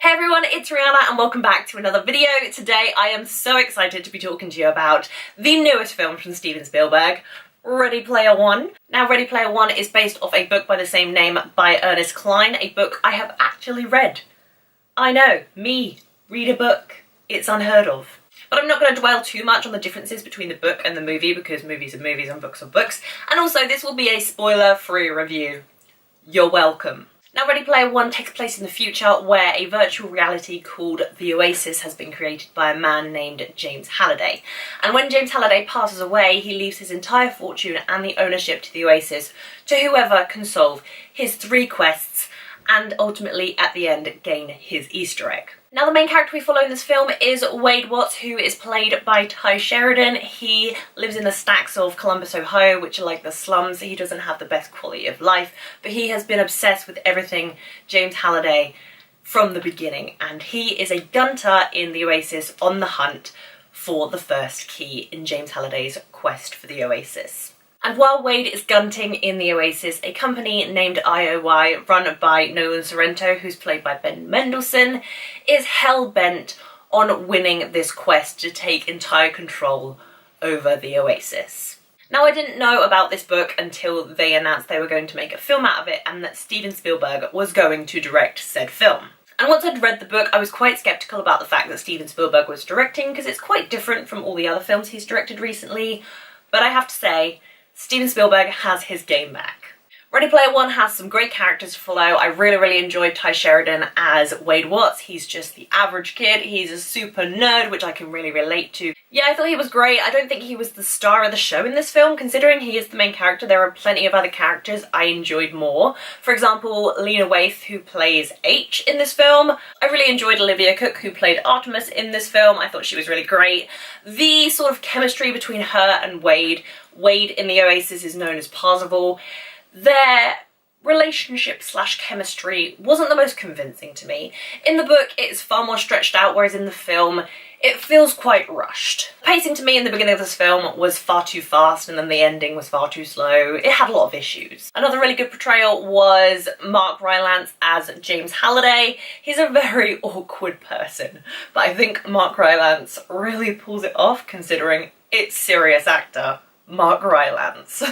Hey everyone, it's Rihanna and welcome back to another video. Today I am so excited to be talking to you about the newest film from Steven Spielberg, Ready Player One. Now Ready Player One is based off a book by the same name by Ernest Cline, a book I have actually read. I know, me, read a book. It's unheard of. But I'm not going to dwell too much on the differences between the book and the movie because movies are movies and books are books. And also this will be a spoiler-free review. You're welcome. Now Ready Player One takes place in the future where a virtual reality called the OASIS has been created by a man named James Halliday. And when James Halliday passes away, he leaves his entire fortune and the ownership to the OASIS to whoever can solve his 3 quests and ultimately at the end gain his Easter egg. Now the main character we follow in this film is Waithe, who is played by Sheridan. He lives in the stacks of Columbus, Ohio, which are like the slums. He doesn't have the best quality of life, but he has been obsessed with everything James Halliday from the beginning, and he is a gunter in the OASIS on the hunt for the first key in James Halliday's quest for the OASIS. And while Waithe is gunting in the OASIS, a company named IOI, run by Nolan Sorrento, who's played by Ben Mendelsohn, is hell-bent on winning this quest to take entire control over the OASIS. Now I didn't know about this book until they announced they were going to make a film out of it and that Steven Spielberg was going to direct said film. And once I'd read the book, I was quite sceptical about the fact that Steven Spielberg was directing because it's quite different from all the other films he's directed recently, but I have to say, Steven Spielberg has his game back. Ready Player One has some great characters to follow. I really enjoyed Sheridan as Waithe. He's just the average kid. He's a super nerd, which I can really relate to. Yeah, I thought he was great. I don't think he was the star of the show in this film. Considering he is the main character, there are plenty of other characters I enjoyed more. For example, Lena, Waithe, who plays H in this film. I really enjoyed Olivia, Cooke, who played Artemis in this film. I thought she was really great. The sort of chemistry between her and Waithe in the OASIS is known as Parzival. Their relationship / chemistry wasn't the most convincing to me. In the book, it's far more stretched out, whereas in the film, it feels quite rushed. Pacing to me in the beginning of this film was far too fast, and then the ending was far too slow. It had a lot of issues. Another really good portrayal was Rylance as James Halliday. He's a very awkward person, but I think Rylance really pulls it off considering it's serious actor Rylance.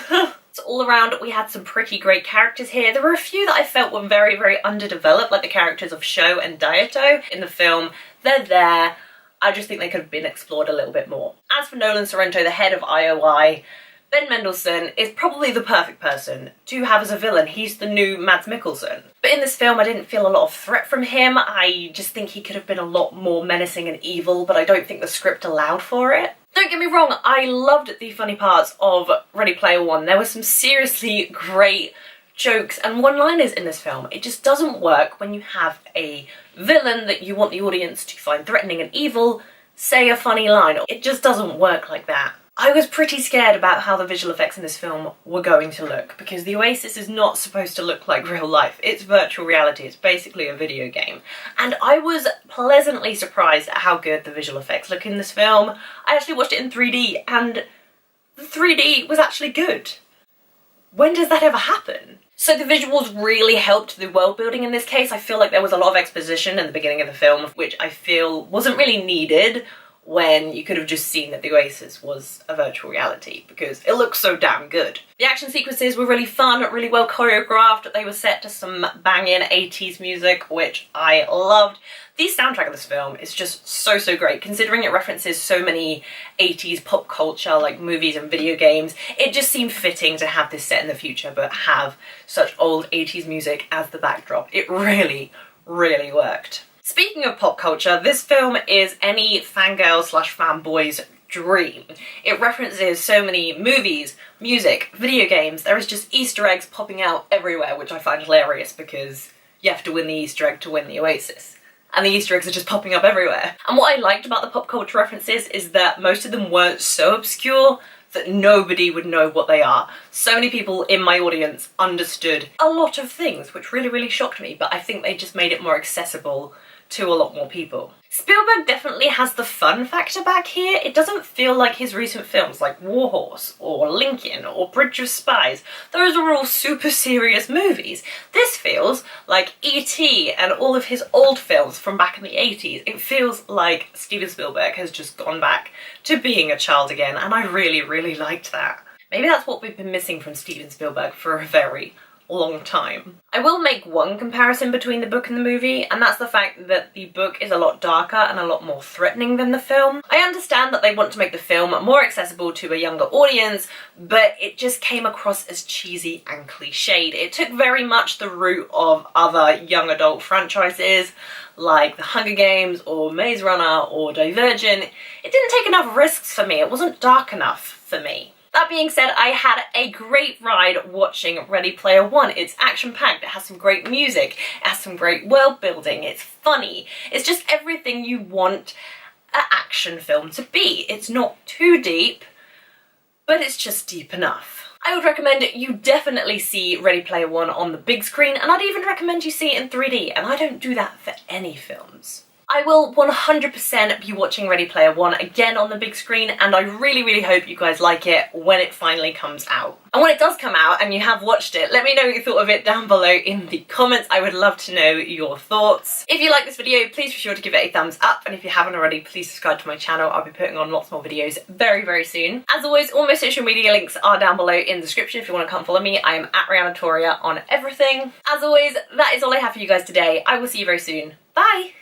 So all around, we had some pretty great characters here. There were a few that I felt were very underdeveloped, like the characters of Sho and Dayato in the film. They're there. I just think they could have been explored a little bit more. As for Nolan Sorrento, the head of IOI, Ben Mendelsohn is probably the perfect person to have as a villain. He's the new Mads Mikkelsen. But in this film, I didn't feel a lot of threat from him. I just think he could have been a lot more menacing and evil, but I don't think the script allowed for it. Don't get me wrong, I loved the funny parts of Ready Player One. There were some seriously great jokes and one-liners in this film. It just doesn't work when you have a villain that you want the audience to find threatening and evil say a funny line. It just doesn't work like that. I was pretty scared about how the visual effects in this film were going to look because the OASIS is not supposed to look like real life. It's virtual reality. It's basically a video game. And I was pleasantly surprised at how good the visual effects look in this film. I actually watched it in 3D and the 3D was actually good. When does that ever happen? So the visuals really helped the world building in this case. I feel like there was a lot of exposition in the beginning of the film, which I feel wasn't really needed when you could have just seen that the OASIS was a virtual reality because it looks so damn good. The action sequences were really fun, really well choreographed. They were set to some banging 80s music, which I loved. The soundtrack of this film is just so great, considering it references so many 80s pop culture, like movies and video games. It just seemed fitting to have this set in the future, but have such old 80s music as the backdrop. It really worked. Speaking of pop culture, this film is any fangirl / fanboy's dream. It references so many movies, music, video games. There is just Easter eggs popping out everywhere, which I find hilarious because you have to win the Easter egg to win the OASIS. And the Easter eggs are just popping up everywhere. And what I liked about the pop culture references is that most of them weren't so obscure that nobody would know what they are. So many people in my audience understood a lot of things, which really shocked me, but I think they just made it more accessible to a lot more people. Spielberg definitely has the fun factor back here. It doesn't feel like his recent films like Warhorse or Lincoln or Bridge of Spies. Those are all super serious movies. This feels like E.T. and all of his old films from back in the 80s. It feels like Steven Spielberg has just gone back to being a child again, and I really, really liked that. Maybe that's what we've been missing from Steven Spielberg for a very long time. I will make one comparison between the book and the movie, and that's the fact that the book is a lot darker and a lot more threatening than the film. I understand that they want to make the film more accessible to a younger audience, but it just came across as cheesy and cliched. It took very much the route of other young adult franchises like The Hunger Games or Maze Runner or Divergent. It didn't take enough risks for me. It wasn't dark enough for me. That being said, I had a great ride watching Ready Player One. It's action-packed, it has some great music, it has some great world building, it's funny. It's just everything you want an action film to be. It's not too deep, but it's just deep enough. I would recommend you definitely see Ready Player One on the big screen, and I'd even recommend you see it in 3D, and I don't do that for any films. I will 100% be watching Ready Player One again on the big screen, and I really, really hope you guys like it when it finally comes out. And when it does come out and you have watched it, let me know what you thought of it down below in the comments. I would love to know your thoughts. If you like this video, please be sure to give it a thumbs up, and if you haven't already, please subscribe to my channel. I'll be putting on lots more videos very, very soon. As always, all my social media links are down below in the description if you want to come follow me. I am at rhiannatoria on everything. As always, that is all I have for you guys today. I will see you very soon. Bye!